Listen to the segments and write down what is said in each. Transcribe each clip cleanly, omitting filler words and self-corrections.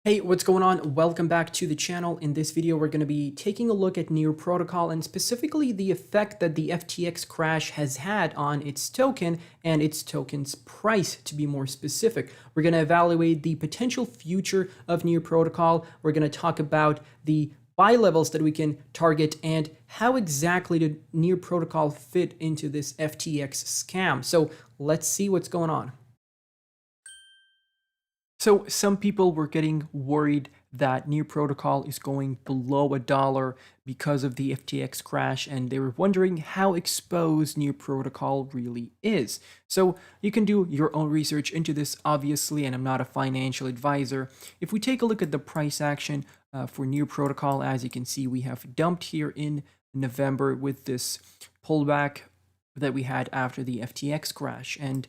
Hey, what's going on? Welcome back to the channel. In this video, we're going to be taking a look at Near Protocol and specifically the effect that the FTX crash has had on its token and its token's price, to be more specific. We're going to evaluate the potential future of Near Protocol. We're going to talk about the buy levels that we can target and how exactly did Near Protocol fit into this FTX scam. So let's see what's going on. So some people were getting worried that Near Protocol is going below $1 because of the FTX crash, and they were wondering how exposed Near Protocol really is. So you can do your own research into this, obviously, and I'm not a financial advisor. If we take a look at the price action for Near Protocol, as you can see, we have dumped here in November with this pullback that we had after the FTX crash. And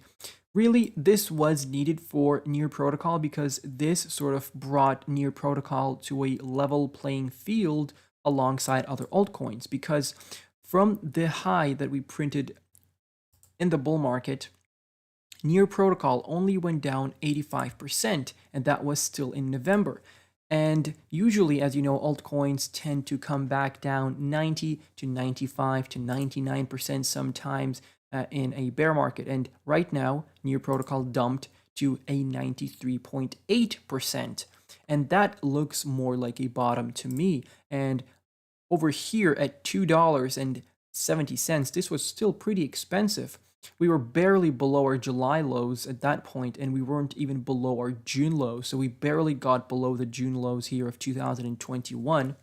really, this was needed for Near Protocol because this sort of brought Near Protocol to a level playing field alongside other altcoins. Because from the high that we printed in the bull market, Near Protocol only went down 85%, and that was still in November. And usually, as you know, altcoins tend to come back down 90 to 95 to 99% sometimes in a bear market. And right now, Near Protocol dumped to a 93.8%. And that looks more like a bottom to me. And over here at $2.70, this was still pretty expensive. We were barely below our July lows at that point, and we weren't even below our June lows. So we barely got below the June lows here of 2021.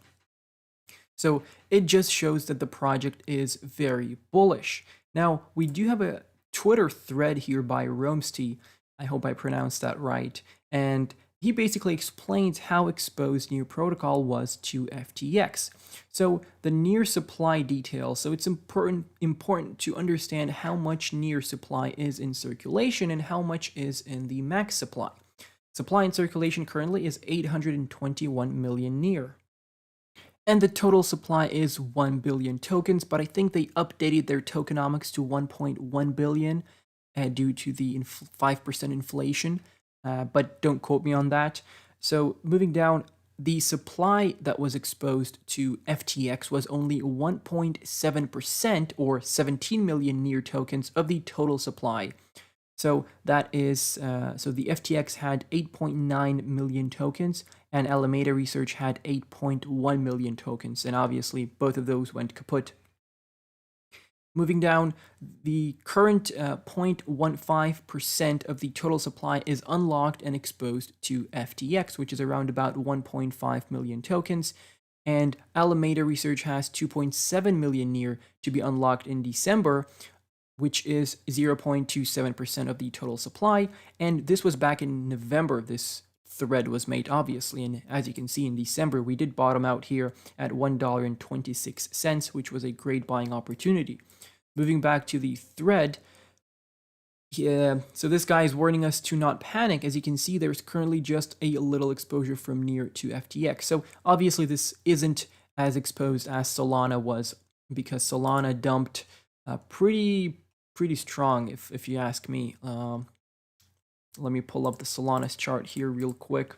So it just shows that the project is very bullish. Now, we do have a Twitter thread here by Romsty. I hope I pronounced that right. And he basically explains how exposed Near Protocol was to FTX. So the near supply details. So it's important to understand how much near supply is in circulation and how much is in the max supply. Supply in circulation currently is 821 million near. And the total supply is 1 billion tokens, but I think they updated their tokenomics to 1.1 billion due to the 5% inflation, but don't quote me on that. So moving down, the supply that was exposed to FTX was only 1.7% or 17 million near tokens of the total supply. So that is, so the FTX had 8.9 million tokens and Alameda Research had 8.1 million tokens. And obviously both of those went kaput. Moving down, the current 0.15% of the total supply is unlocked and exposed to FTX, which is around about 1.5 million tokens. And Alameda Research has 2.7 million near to be unlocked in December, which is 0.27% of the total supply. And this was back in November. This thread was made, obviously. And as you can see, in December, we did bottom out here at $1.26, which was a great buying opportunity. Moving back to the thread, so this guy is warning us to not panic. As you can see, there's currently just a little exposure from near to FTX. So obviously this isn't as exposed as Solana was, because Solana dumped pretty strong, if you ask me. Let me pull up the Solana's chart here real quick.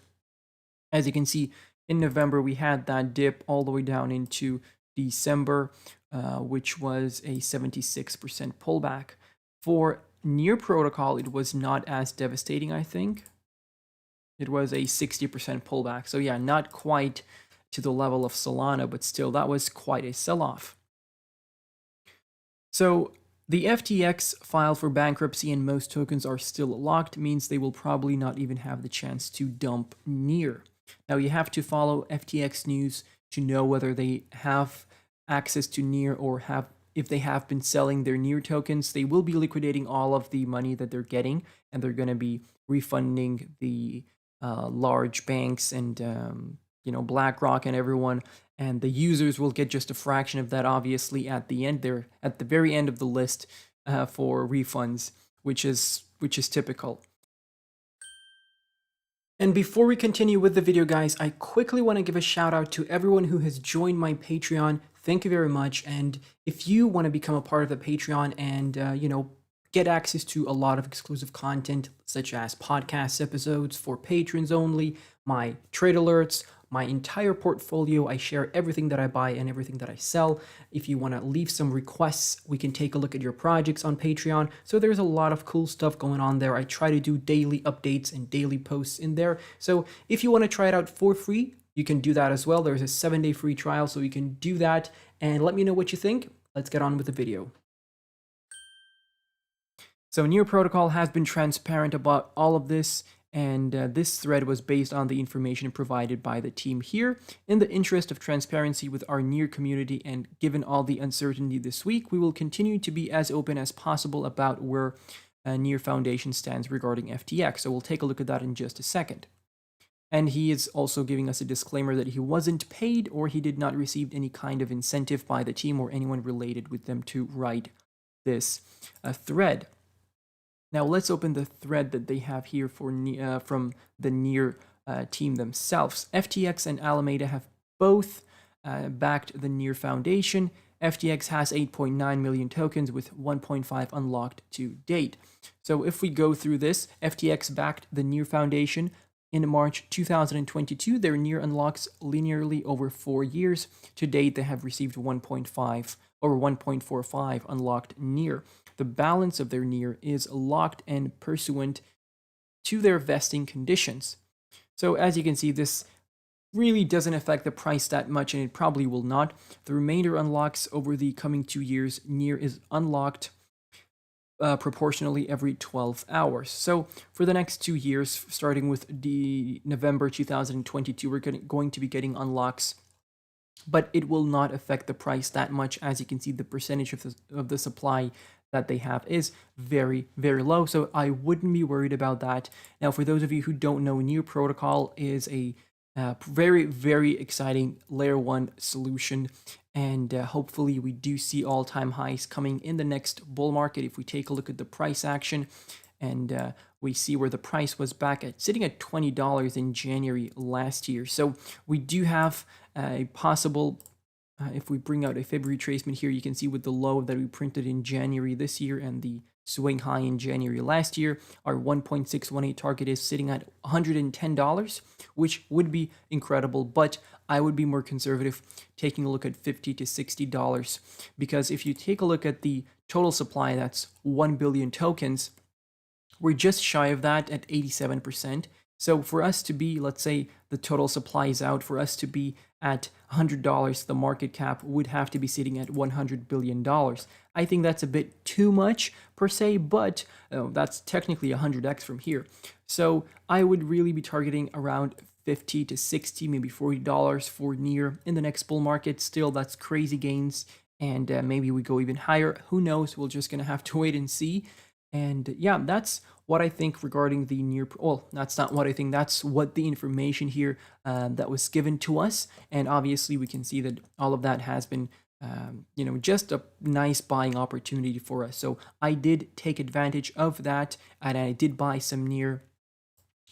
As you can see, in November, we had that dip all the way down into December, which was a 76% pullback. For Near Protocol, it was not as devastating, I think. It was a 60% pullback. So yeah, not quite to the level of Solana, but still, that was quite a sell-off. So the FTX filed for bankruptcy and most tokens are still locked, means they will probably not even have the chance to dump near. Now you have to follow FTX news to know whether they have access to near or if they have been selling their near tokens. They will be liquidating all of the money that they're getting, and they're going to be refunding the large banks and BlackRock and everyone, and the users will get just a fraction of that, obviously, at the end. They're at the very end of the list for refunds, which is typical. And before we continue with the video, guys, I quickly want to give a shout out to everyone who has joined my Patreon. Thank you very much. And if you want to become a part of the Patreon and get access to a lot of exclusive content, such as podcast episodes for patrons only, my trade alerts, my entire portfolio. I share everything that I buy and everything that I sell. If you want to leave some requests, we can take a look at your projects on Patreon. So there's a lot of cool stuff going on there. I try to do daily updates and daily posts in there. So if you want to try it out for free, you can do that as well. There's a 7-day free trial, so you can do that and let me know what you think. Let's get on with the video. So Near Protocol has been transparent about all of this, and this thread was based on the information provided by the team here. In the interest of transparency with our Near community and given all the uncertainty this week, we will continue to be as open as possible about where Near Foundation stands regarding FTX. So we'll take a look at that in just a second. And he is also giving us a disclaimer that he wasn't paid or he did not receive any kind of incentive by the team or anyone related with them to write this thread. Now let's open the thread that they have here for from the Near team themselves. FTX and Alameda have both backed the Near Foundation. FTX has 8.9 million tokens with 1.5 unlocked to date. So if we go through this, FTX backed the Near Foundation in March 2022. Their Near unlocks linearly over 4 years. To date, they have received 1.5 or 1.45 unlocked Near. The balance of their Near is locked and pursuant to their vesting conditions. So as you can see, this really doesn't affect the price that much, and it probably will not. The remainder unlocks over the coming 2 years. Near is unlocked proportionally every 12 hours. So for the next 2 years, starting with November 2022, we're going to be getting unlocks, but it will not affect the price that much. As you can see, the percentage of the supply that they have is very, very low. So I wouldn't be worried about that. Now, for those of you who don't know, Near Protocol is a very, very exciting layer 1 solution. And hopefully we do see all-time highs coming in the next bull market. If we take a look at the price action and we see where the price was back at, sitting at $20 in January last year. So we do have a possible, if we bring out a fib retracement here, you can see with the low that we printed in January this year and the swing high in January last year, our 1.618 target is sitting at $110, which would be incredible, but I would be more conservative, taking a look at $50 to $60, because if you take a look at the total supply, that's 1 billion tokens, we're just shy of that at 87%. So for us to be, let's say the total supply is out, for us to be at $100, the market cap would have to be sitting at $100 billion. I think that's a bit too much per se, but that's technically 100x from here. So I would really be targeting around $50 to $60, maybe $40 for Near in the next bull market. Still, that's crazy gains, and maybe we go even higher. Who knows? We're just gonna have to wait and see. And yeah, that's what I think regarding the Near. Well, that's not what I think. That's what the information here that was given to us. And obviously, we can see that all of that has been, just a nice buying opportunity for us. So I did take advantage of that, and I did buy some Near.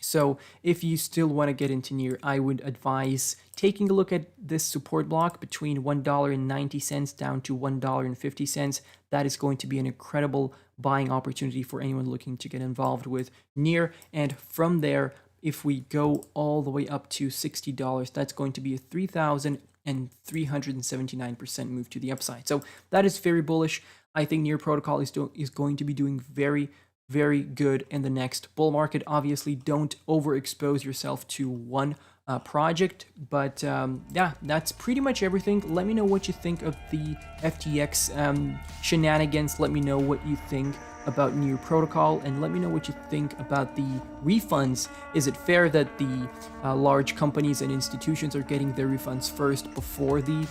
So if you still want to get into Near, I would advise taking a look at this support block between $1.90 down to $1.50. That is going to be an incredible buying opportunity for anyone looking to get involved with Near. And from there, if we go all the way up to $60, that's going to be a 3,379% move to the upside. So that is very bullish. I think Near Protocol is going to be doing very, very good in the next bull market. Obviously, don't overexpose yourself to one project, but yeah, that's pretty much everything. Let me know what you think of the FTX shenanigans. Let me know what you think about Near Protocol, and let me know what you think about the refunds. Is it fair that the large companies and institutions are getting their refunds first before the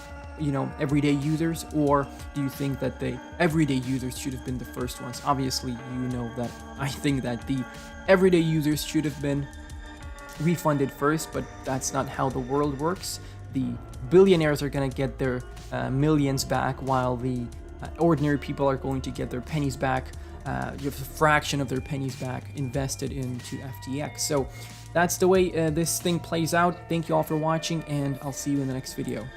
everyday users, or do you think that the everyday users should have been the first ones? Obviously, that I think that the everyday users should have been refunded first, but that's not how the world works. The billionaires are going to get their millions back, while the ordinary people are going to get their pennies back. You have a fraction of their pennies back invested into FTX. So that's the way this thing plays out. Thank you all for watching, and I'll see you in the next video.